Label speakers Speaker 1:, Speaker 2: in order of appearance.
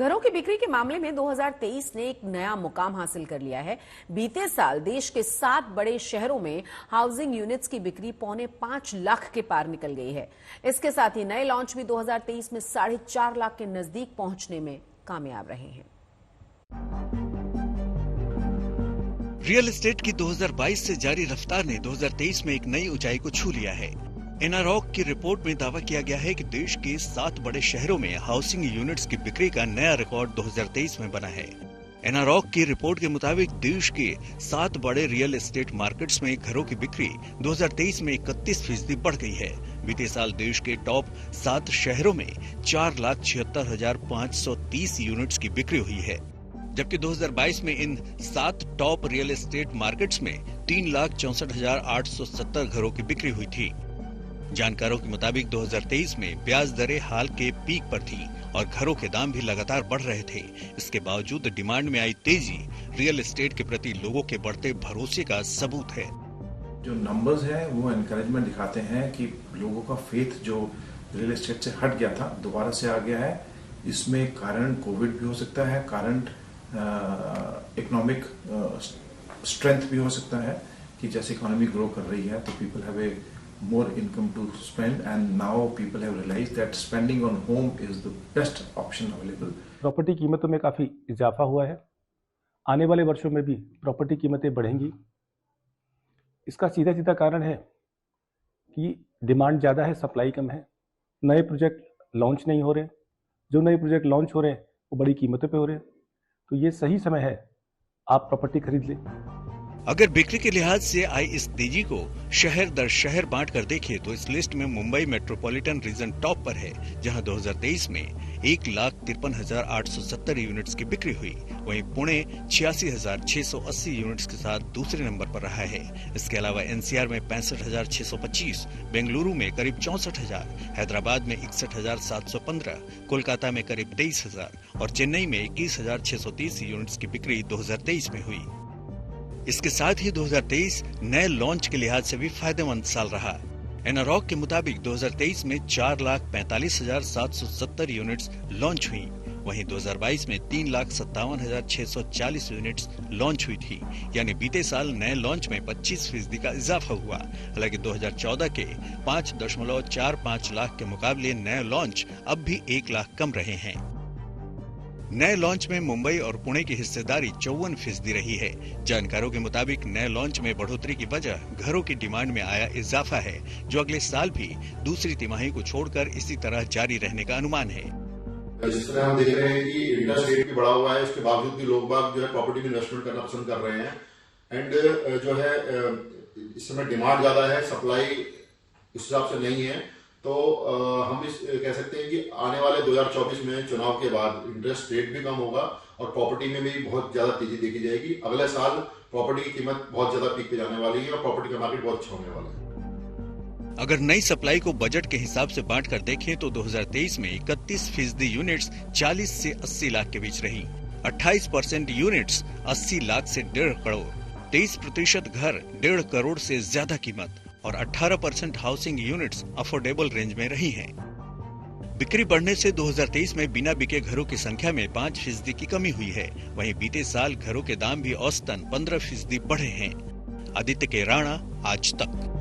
Speaker 1: घरों की बिक्री के मामले में 2023 ने एक नया मुकाम हासिल कर लिया है। बीते साल देश के 7 बड़े शहरों में हाउसिंग यूनिट्स की बिक्री 4.25 लाख के पार निकल गई है। इसके साथ ही नए लॉन्च भी 2023 में 4.5 लाख के नजदीक पहुंचने में कामयाब रहे हैं।
Speaker 2: रियल एस्टेट की 2022 से जारी रफ्तार ने 2023 में एक नई ऊंचाई को छू लिया है। एनारॉक की रिपोर्ट में दावा किया गया है कि देश के 7 बड़े शहरों में हाउसिंग यूनिट्स की बिक्री का नया रिकॉर्ड 2023 में बना है। एनारॉक की रिपोर्ट के मुताबिक देश के 7 बड़े रियल एस्टेट मार्केट्स में घरों की बिक्री 2023 में 31% बढ़ गई है। बीते साल देश के टॉप 7 शहरों में 4,76,530 यूनिट्स की बिक्री हुई है, जबकि 2022 में इन 7 टॉप रियल एस्टेट मार्केट्स में 3,64,870 घरों की बिक्री हुई थी। जानकारों के मुताबिक 2023 में ब्याज दरें हाल के पीक पर थी और घरों के दाम भी लगातार बढ़ रहे थे। इसके बावजूद डिमांड में आई तेजी रियल एस्टेट के प्रति लोगों के बढ़ते भरोसे का सबूत है।
Speaker 3: जो नंबर्स हैं वो एनकरेजमेंट दिखाते हैं कि लोगों का फेथ जो रियल एस्टेट से हट गया था दोबारा से आ गया है। इसमें कारण कोविड भी हो सकता है, कारण इकोनॉमिक स्ट्रेंथ भी हो सकता है कि जैसे इकोनॉमी ग्रो कर रही है तो people have a more income to spend, and now people have realized that spending on home is the best option available.
Speaker 4: Property कीमतों में काफ़ी इजाफा हुआ है। आने वाले वर्षों में भी प्रॉपर्टी कीमतें बढ़ेंगी। इसका सीधा सीधा कारण है कि डिमांड ज़्यादा है, सप्लाई कम है। नए प्रोजेक्ट लॉन्च नहीं हो रहे। जो नए प्रोजेक्ट लॉन्च हो रहे हैं वो बड़ी कीमतों पे हो रहे हैं। तो ये सही समय है आप प्रॉपर्टी खरीद लें।
Speaker 2: अगर बिक्री के लिहाज से आई इस तेजी को शहर दर शहर बांट कर देखें तो इस लिस्ट में मुंबई मेट्रोपॉलिटन रीजन टॉप पर है, जहां 2023 में 1,53,870 यूनिट्स की बिक्री हुई। वहीं पुणे 86,680 यूनिट्स के साथ दूसरे नंबर पर रहा है। इसके अलावा एनसीआर में 65,625, बेंगलुरु में करीब 64,000, हैदराबाद में 61,715, कोलकाता में करीब 23,000 और चेन्नई में 21,630 यूनिट्स की बिक्री 2023 में हुई। इसके साथ ही 2023 नए लॉन्च के लिहाज से भी फायदेमंद साल रहा। एनारॉक के मुताबिक 2023 में 4,45,770 यूनिट्स लॉन्च हुई। वहीं 2022 में 3,57,640 यूनिट्स लॉन्च हुई थी, यानी बीते साल नए लॉन्च में 25% का इजाफा हुआ। हालांकि 2014 के 5.45 लाख के मुकाबले नए लॉन्च अब भी 1 लाख कम रहे हैं। नए लॉन्च में मुंबई और पुणे की हिस्सेदारी 54% रही है। जानकारों के मुताबिक नए लॉन्च में बढ़ोतरी की वजह घरों की डिमांड में आया इजाफा है, जो अगले साल भी दूसरी तिमाही को छोड़कर इसी तरह जारी रहने का अनुमान है।
Speaker 5: जिस तरह हम देख रहे हैं कि इंटरेस्ट रेट भी बढ़ा हुआ है, उसके बावजूद भी लोग बाग जो है प्रॉपर्टी में इन्वेस्टमेंट करना पसंद कर रहे हैं। एंड जो है इस समय डिमांड ज्यादा है, सप्लाई उस हिसाब से नहीं है। तो हम इस कह सकते हैं कि आने वाले 2024 में चुनाव के बाद इंटरेस्ट रेट भी कम होगा और प्रॉपर्टी में भी बहुत ज्यादा तेजी देखी जाएगी। अगले साल प्रॉपर्टी की कीमत बहुत ज्यादा पीक पे जाने वाली है और प्रॉपर्टी का मार्केट बहुत अच्छा होने वाला है।
Speaker 2: अगर नई सप्लाई को बजट के हिसाब से बांट कर देखें तो 2023 में 31% यूनिट्स 40 से 80 लाख के बीच रही, 28% यूनिट्स 80 लाख से 1.5 करोड़, 23% घर 1.5 करोड़ से ज्यादा कीमत और 18% हाउसिंग यूनिट्स अफोर्डेबल रेंज में रही हैं। बिक्री बढ़ने से 2023 में बिना बिके घरों की संख्या में 5% की कमी हुई है। वहीं बीते साल घरों के दाम भी औसतन 15% बढ़े हैं। आदित्य के राणा, आज तक।